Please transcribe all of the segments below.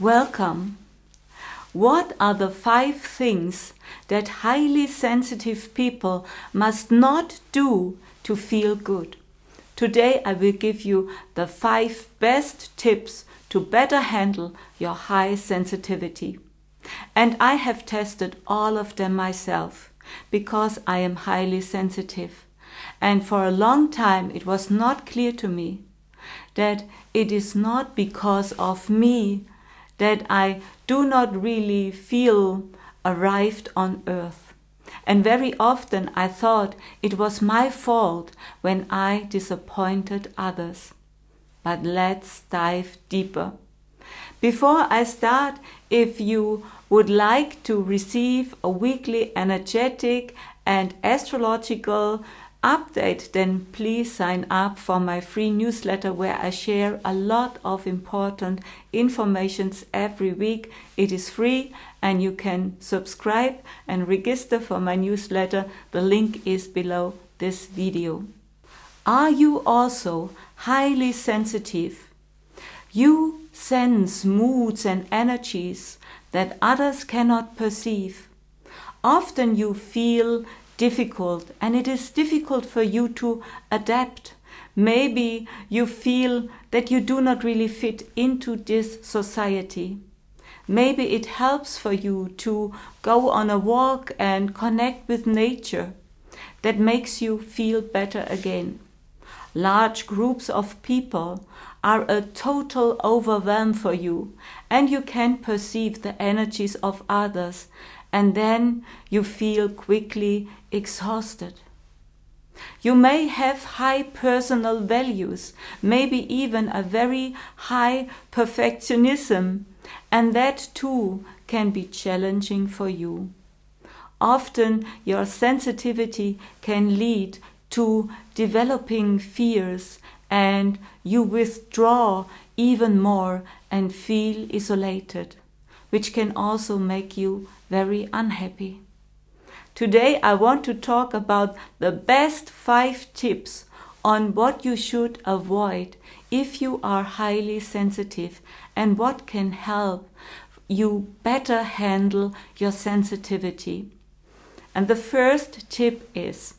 Welcome. What are the 5 things that highly sensitive people must not do to feel good? Today I will give you the 5 best tips to better handle your high sensitivity. And I have tested all of them myself because I am highly sensitive. And for a long time it was not clear to me that it is not because of me that I do not really feel arrived on earth. And very often I thought it was my fault when I disappointed others. But let's dive deeper. Before I start, if you would like to receive a weekly energetic and astrological update, then please sign up for my free newsletter where I share a lot of important informations every week. It is free and you can subscribe and register for my newsletter. The link is below this video. Are you also highly sensitive? You sense moods and energies that others cannot perceive. Often you feel difficult, and it is difficult for you to adapt. Maybe you feel that you do not really fit into this society. Maybe it helps for you to go on a walk and connect with nature. That makes you feel better again. Large groups of people are a total overwhelm for you, and you can perceive the energies of others, and then you feel quickly exhausted. You may have high personal values, maybe even a very high perfectionism, and that too can be challenging for you. Often your sensitivity can lead to developing fears, and you withdraw even more and feel isolated, which can also make you very unhappy. Today I want to talk about the best 5 tips on what you should avoid if you are highly sensitive and what can help you better handle your sensitivity. And the first tip is,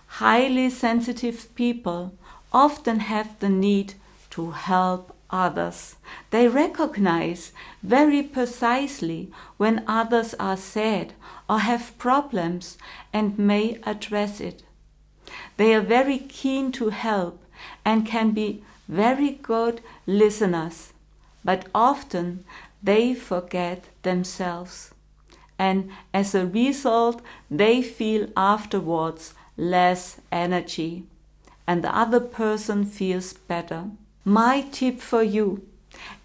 highly sensitive people often have the need to help others. They recognize very precisely when others are sad or have problems and may address it. They are very keen to help and can be very good listeners, but often they forget themselves. And as a result, they feel afterwards less energy, and the other person feels better. My tip for you: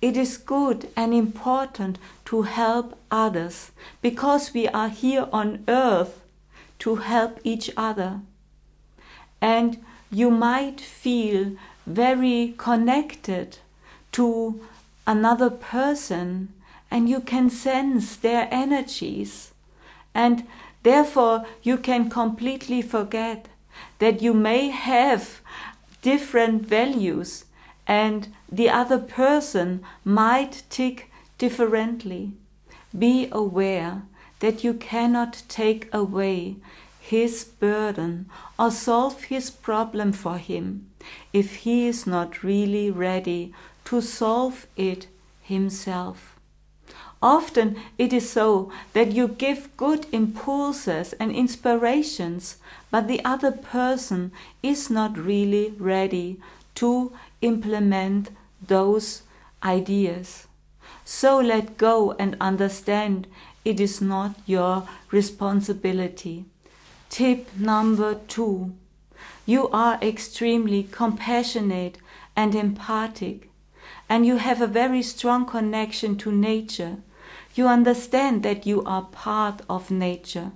it is good and important to help others because we are here on earth to help each other. And you might feel very connected to another person and you can sense their energies, and therefore you can completely forget that you may have different values and the other person might tick differently. Be aware that you cannot take away his burden or solve his problem for him if he is not really ready to solve it himself. Often it is so that you give good impulses and inspirations, but the other person is not really ready to implement those ideas. So let go and understand it is not your responsibility. Tip number 2. You are extremely compassionate and empathic, and you have a very strong connection to nature. You understand that you are part of nature.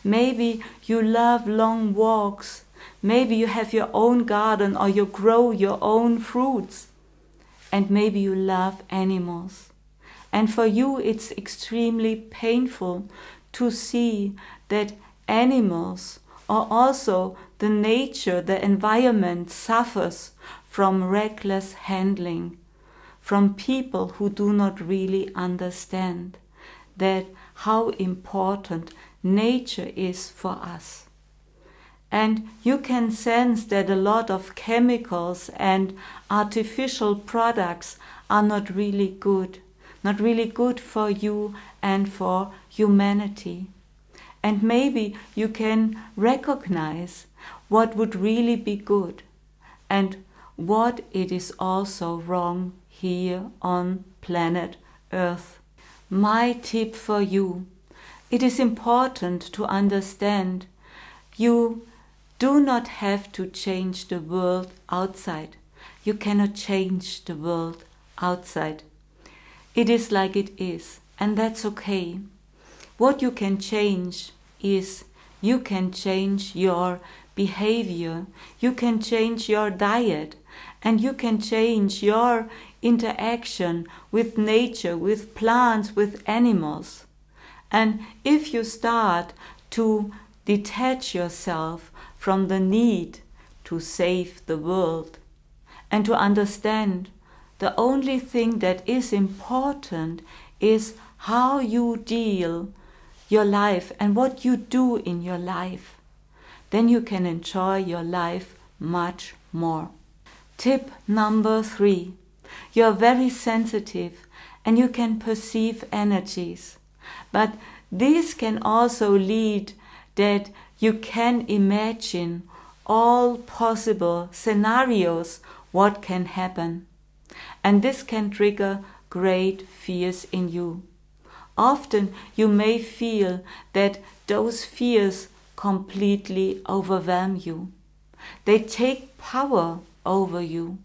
Maybe you love long walks. Maybe you have your own garden or you grow your own fruits. And maybe you love animals. And for you it's extremely painful to see that animals or also the nature, the environment suffers from reckless handling, from people who do not really understand that how important nature is for us. And you can sense that a lot of chemicals and artificial products are not really good for you and for humanity. And maybe you can recognize what would really be good and what it is also wrong here on planet Earth. My tip for you: it is important to understand you do not have to change the world outside. You cannot change the world outside. It is like it is, and that's okay. What you can change is you can change your behavior, you can change your diet, and you can change your interaction with nature, with plants, with animals. And if you start to detach yourself from the need to save the world and to understand the only thing that is important is how you deal your life and what you do in your life, then you can enjoy your life much more. Tip number 3. You're very sensitive and you can perceive energies, but this can also lead that you can imagine all possible scenarios what can happen. And this can trigger great fears in you. Often you may feel that those fears completely overwhelm you. They take power over you.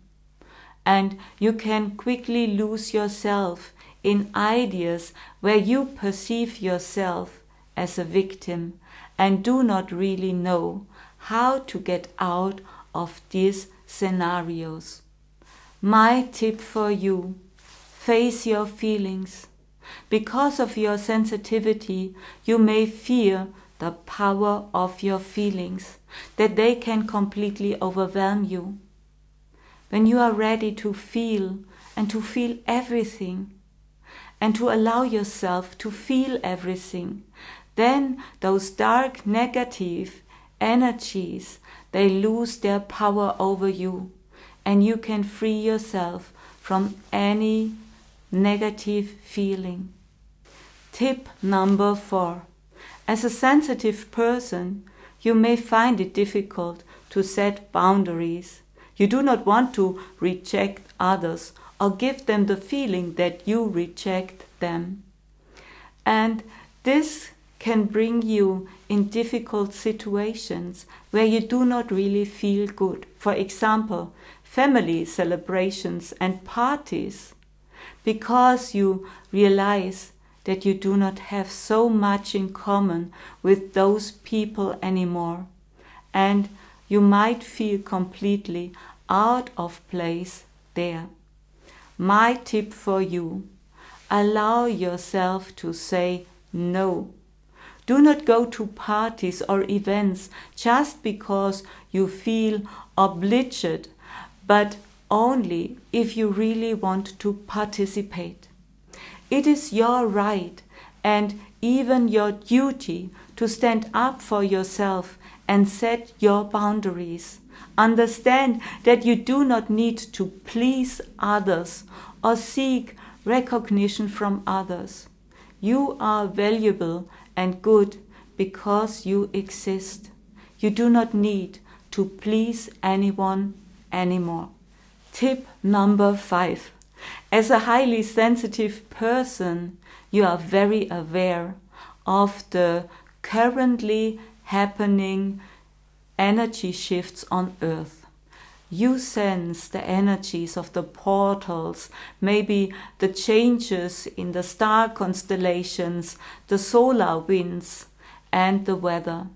And you can quickly lose yourself in ideas where you perceive yourself as a victim and do not really know how to get out of these scenarios. My tip for you: face your feelings. Because of your sensitivity, you may fear the power of your feelings, that they can completely overwhelm you. When you are ready to feel and to feel everything, and to allow yourself to feel everything, then those dark negative energies, they lose their power over you, and you can free yourself from any negative feeling. Tip number 4. As a sensitive person, you may find it difficult to set boundaries. You do not want to reject others or give them the feeling that you reject them. And this can bring you in difficult situations where you do not really feel good. For example, family celebrations and parties, because you realize that you do not have so much in common with those people anymore, and you might feel completely out of place there. My tip for you: allow yourself to say no. Do not go to parties or events just because you feel obliged, but only if you really want to participate. It is your right and even your duty to stand up for yourself and set your boundaries. Understand that you do not need to please others or seek recognition from others. You are valuable and good because you exist. You do not need to please anyone anymore. Tip number 5. As a highly sensitive person, you are very aware of the currently happening energy shifts on Earth. You sense the energies of the portals, maybe the changes in the star constellations, the solar winds, and the weather.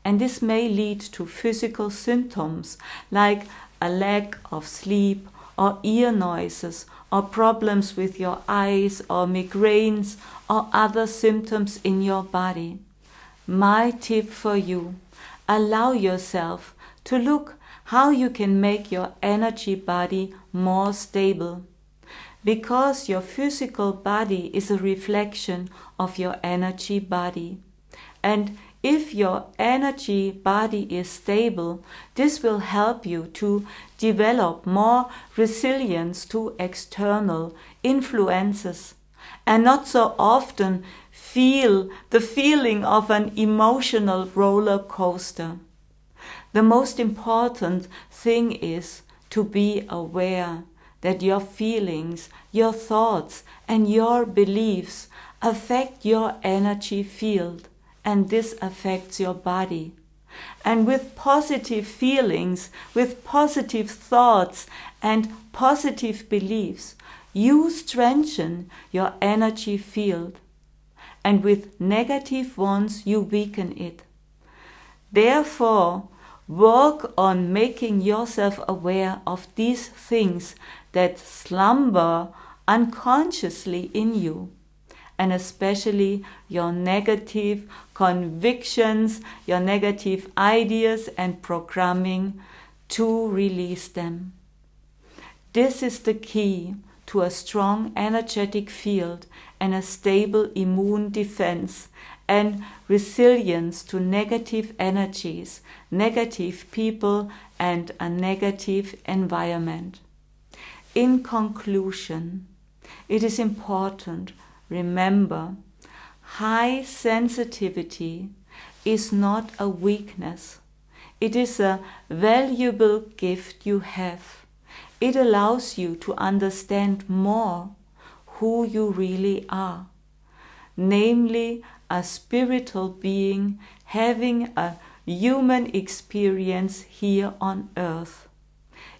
And this may lead to physical symptoms like a lack of sleep or ear noises or problems with your eyes or migraines or other symptoms in your body. My tip for you: allow yourself to look how you can make your energy body more stable. because your physical body is a reflection of your energy body. And if your energy body is stable, this will help you to develop more resilience to external influences and not so often feel the feeling of an emotional roller coaster. The most important thing is to be aware that your feelings, your thoughts, and your beliefs affect your energy field, and this affects your body. And with positive feelings, with positive thoughts, and positive beliefs, you strengthen your energy field. And with negative ones, you weaken it. Therefore, work on making yourself aware of these things that slumber unconsciously in you, and especially your negative convictions, your negative ideas and programming, to release them. This is the key to a strong energetic field and a stable immune defense and resilience to negative energies, negative people, and a negative environment. In conclusion, it is important, remember, high sensitivity is not a weakness. It is a valuable gift you have. It allows you to understand more who you really are, namely a spiritual being having a human experience here on earth.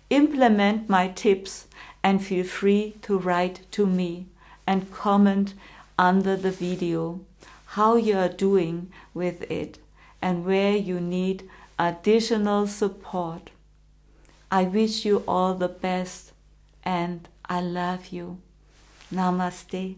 Implement my tips and feel free to write to me and comment under the video how you are doing with it and where you need additional support. I wish you all the best and I love you. Namaste.